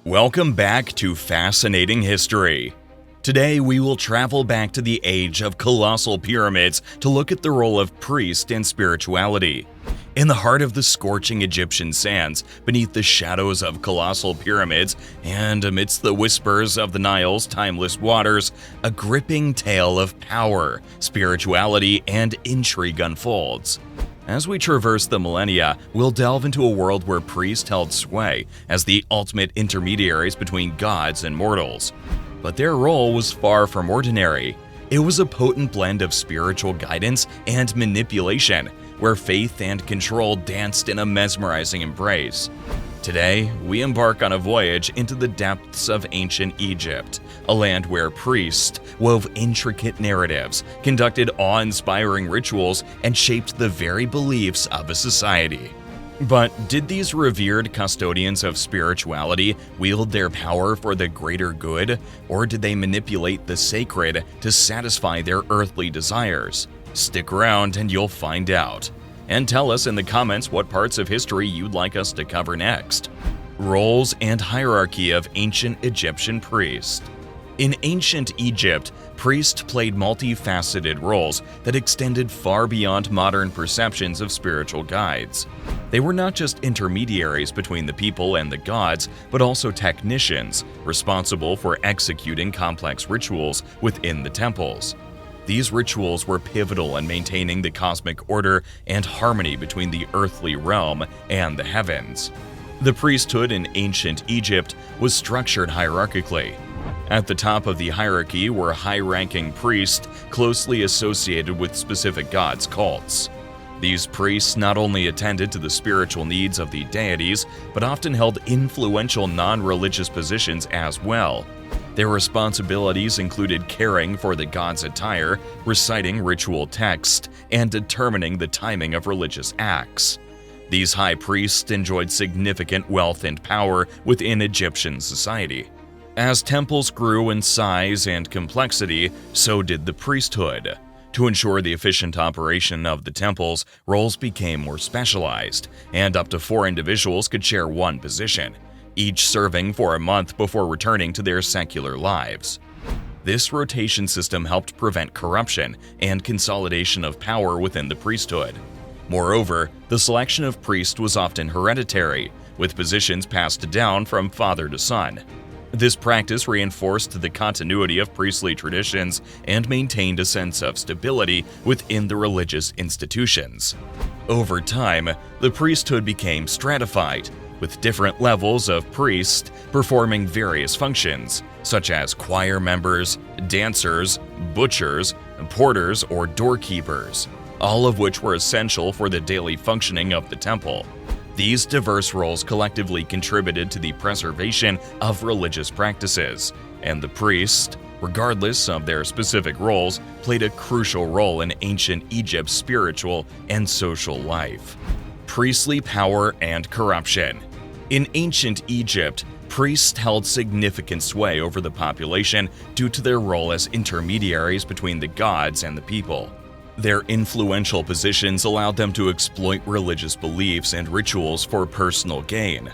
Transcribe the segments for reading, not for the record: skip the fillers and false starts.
Welcome back to Fascinating History. Today we will travel back to the age of colossal pyramids to look at the role of priest and spirituality. In the heart of the scorching Egyptian sands, beneath the shadows of colossal pyramids, and amidst the whispers of the Nile's timeless waters, a gripping tale of power, spirituality, and intrigue unfolds. As we traverse the millennia, we'll delve into a world where priests held sway as the ultimate intermediaries between gods and mortals. But their role was far from ordinary. It was a potent blend of spiritual guidance and manipulation, where faith and control danced in a mesmerizing embrace. Today, we embark on a voyage into the depths of ancient Egypt, a land where priests wove intricate narratives, conducted awe-inspiring rituals, and shaped the very beliefs of a society. But did these revered custodians of spirituality wield their power for the greater good, or did they manipulate the sacred to satisfy their earthly desires? Stick around and you'll find out. And tell us in the comments what parts of history you'd like us to cover next. Roles and hierarchy of ancient Egyptian priests. In ancient Egypt, priests played multifaceted roles that extended far beyond modern perceptions of spiritual guides. They were not just intermediaries between the people and the gods, but also technicians, responsible for executing complex rituals within the temples. These rituals were pivotal in maintaining the cosmic order and harmony between the earthly realm and the heavens. The priesthood in ancient Egypt was structured hierarchically. At the top of the hierarchy were high-ranking priests closely associated with specific gods' cults. These priests not only attended to the spiritual needs of the deities, but often held influential non-religious positions as well. Their responsibilities included caring for the god's attire, reciting ritual texts, and determining the timing of religious acts. These high priests enjoyed significant wealth and power within Egyptian society. As temples grew in size and complexity, so did the priesthood. To ensure the efficient operation of the temples, roles became more specialized, and up to 4 individuals could share one position, each serving for a month before returning to their secular lives. This rotation system helped prevent corruption and consolidation of power within the priesthood. Moreover, the selection of priests was often hereditary, with positions passed down from father to son. This practice reinforced the continuity of priestly traditions and maintained a sense of stability within the religious institutions. Over time, the priesthood became stratified, with different levels of priests performing various functions, such as choir members, dancers, butchers, porters, or doorkeepers, all of which were essential for the daily functioning of the temple. These diverse roles collectively contributed to the preservation of religious practices, and the priests, regardless of their specific roles, played a crucial role in ancient Egypt's spiritual and social life. Priestly power and corruption. In ancient Egypt, priests held significant sway over the population due to their role as intermediaries between the gods and the people. Their influential positions allowed them to exploit religious beliefs and rituals for personal gain.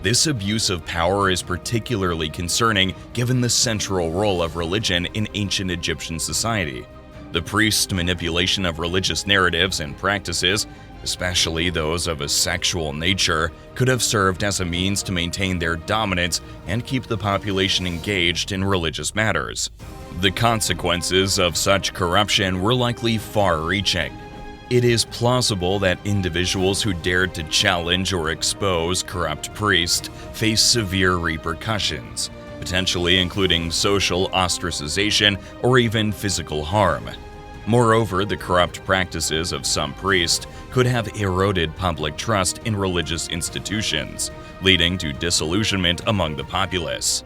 This abuse of power is particularly concerning given the central role of religion in ancient Egyptian society. The priests' manipulation of religious narratives and practices, especially those of a sexual nature, could have served as a means to maintain their dominance and keep the population engaged in religious matters. The consequences of such corruption were likely far-reaching. It is plausible that individuals who dared to challenge or expose corrupt priests faced severe repercussions, potentially including social ostracization or even physical harm. Moreover, the corrupt practices of some priests could have eroded public trust in religious institutions, leading to disillusionment among the populace.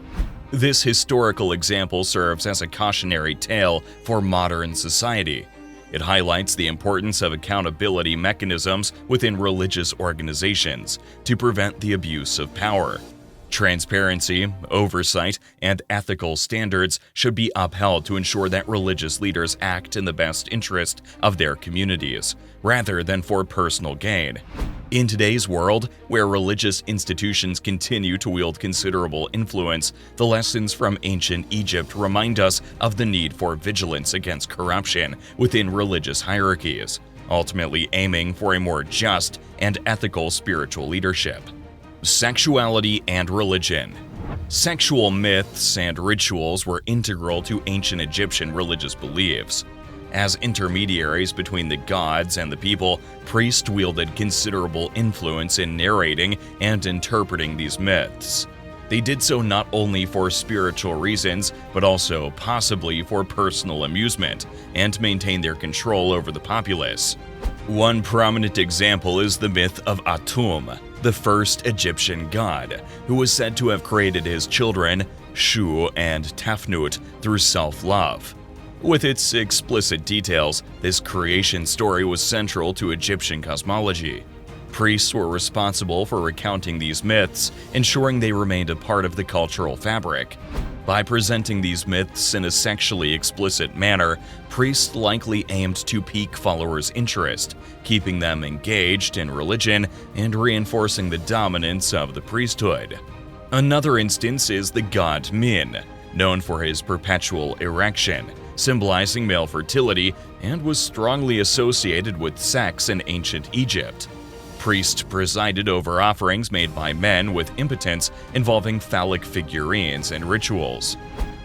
This historical example serves as a cautionary tale for modern society. It highlights the importance of accountability mechanisms within religious organizations to prevent the abuse of power. Transparency, oversight, and ethical standards should be upheld to ensure that religious leaders act in the best interest of their communities, rather than for personal gain. In today's world, where religious institutions continue to wield considerable influence, the lessons from ancient Egypt remind us of the need for vigilance against corruption within religious hierarchies, ultimately aiming for a more just and ethical spiritual leadership. Sexuality and religion. Sexual myths and rituals were integral to ancient Egyptian religious beliefs. As intermediaries between the gods and the people, priests wielded considerable influence in narrating and interpreting these myths. They did so not only for spiritual reasons, but also possibly for personal amusement and to maintain their control over the populace. One prominent example is the myth of Atum, the first Egyptian god, who was said to have created his children, Shu and Tefnut, through self-love. With its explicit details, this creation story was central to Egyptian cosmology. Priests were responsible for recounting these myths, ensuring they remained a part of the cultural fabric. By presenting these myths in a sexually explicit manner, priests likely aimed to pique followers' interest, keeping them engaged in religion and reinforcing the dominance of the priesthood. Another instance is the god Min, known for his perpetual erection, symbolizing male fertility, and was strongly associated with sex in ancient Egypt. Priests presided over offerings made by men with impotence involving phallic figurines and rituals.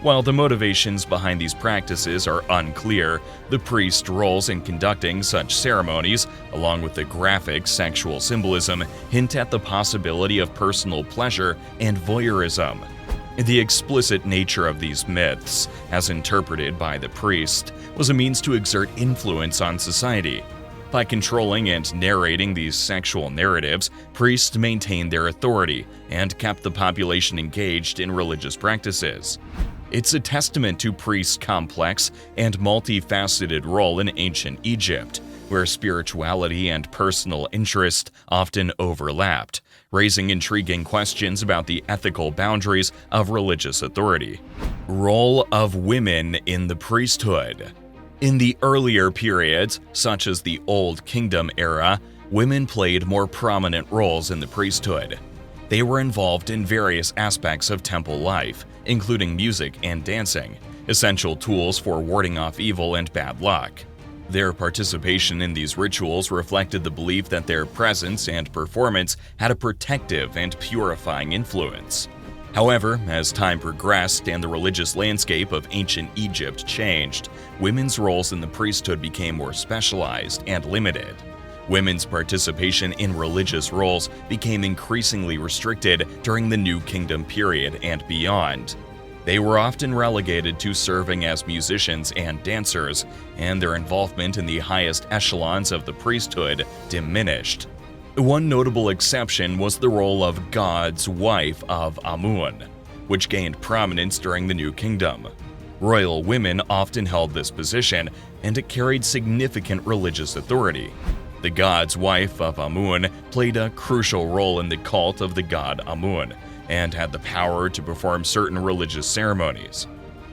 While the motivations behind these practices are unclear, the priest's roles in conducting such ceremonies, along with the graphic sexual symbolism, hint at the possibility of personal pleasure and voyeurism. The explicit nature of these myths, as interpreted by the priest, was a means to exert influence on society. By controlling and narrating these sexual narratives, priests maintained their authority and kept the population engaged in religious practices. It's a testament to priests' complex and multifaceted role in ancient Egypt, where spirituality and personal interest often overlapped, raising intriguing questions about the ethical boundaries of religious authority. Role of women in the priesthood. In the earlier periods, such as the Old Kingdom era, women played more prominent roles in the priesthood. They were involved in various aspects of temple life, including music and dancing, essential tools for warding off evil and bad luck. Their participation in these rituals reflected the belief that their presence and performance had a protective and purifying influence. However, as time progressed and the religious landscape of ancient Egypt changed, women's roles in the priesthood became more specialized and limited. Women's participation in religious roles became increasingly restricted during the New Kingdom period and beyond. They were often relegated to serving as musicians and dancers, and their involvement in the highest echelons of the priesthood diminished. One notable exception was the role of God's wife of Amun, which gained prominence during the New Kingdom. Royal women often held this position, and it carried significant religious authority. The god's wife of Amun played a crucial role in the cult of the god Amun, and had the power to perform certain religious ceremonies.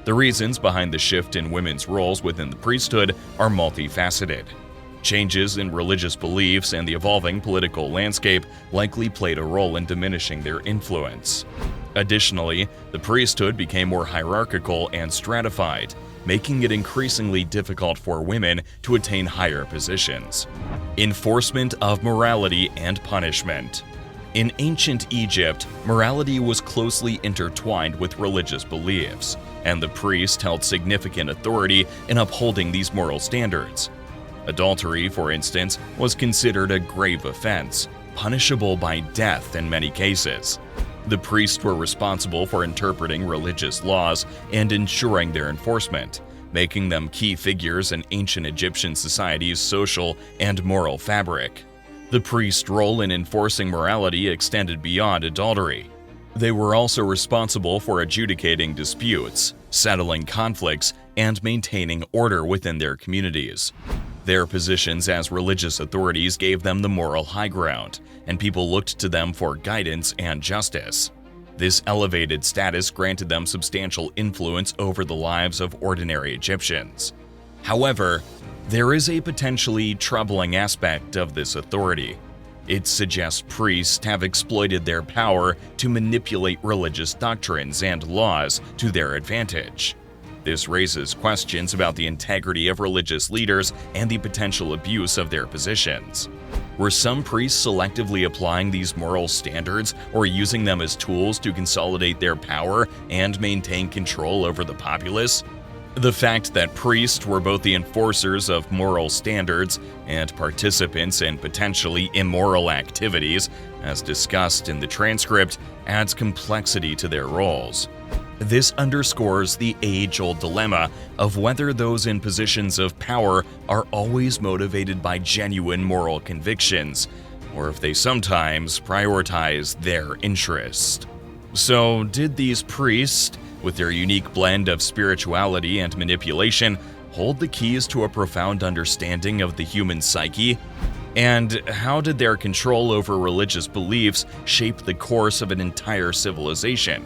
The reasons behind the shift in women's roles within the priesthood are multifaceted. Changes in religious beliefs and the evolving political landscape likely played a role in diminishing their influence. Additionally, the priesthood became more hierarchical and stratified, making it increasingly difficult for women to attain higher positions. Enforcement of morality and punishment. In ancient Egypt, morality was closely intertwined with religious beliefs, and the priest held significant authority in upholding these moral standards. Adultery, for instance, was considered a grave offense, punishable by death in many cases. The priests were responsible for interpreting religious laws and ensuring their enforcement, making them key figures in ancient Egyptian society's social and moral fabric. The priest's role in enforcing morality extended beyond adultery. They were also responsible for adjudicating disputes, settling conflicts, and maintaining order within their communities. Their positions as religious authorities gave them the moral high ground, and people looked to them for guidance and justice. This elevated status granted them substantial influence over the lives of ordinary Egyptians. However, there is a potentially troubling aspect of this authority. It suggests priests have exploited their power to manipulate religious doctrines and laws to their advantage. This raises questions about the integrity of religious leaders and the potential abuse of their positions. Were some priests selectively applying these moral standards or using them as tools to consolidate their power and maintain control over the populace? The fact that priests were both the enforcers of moral standards and participants in potentially immoral activities, as discussed in the transcript, adds complexity to their roles. This underscores the age-old dilemma of whether those in positions of power are always motivated by genuine moral convictions, or if they sometimes prioritize their interest. So, did these priests, with their unique blend of spirituality and manipulation, hold the keys to a profound understanding of the human psyche? And how did their control over religious beliefs shape the course of an entire civilization?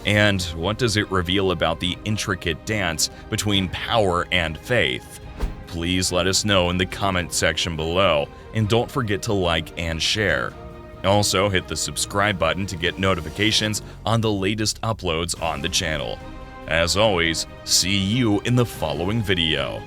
And what does it reveal about the intricate dance between power and faith? Please let us know in the comment section below, and don't forget to like and share. Also, hit the subscribe button to get notifications on the latest uploads on the channel. As always, see you in the following video.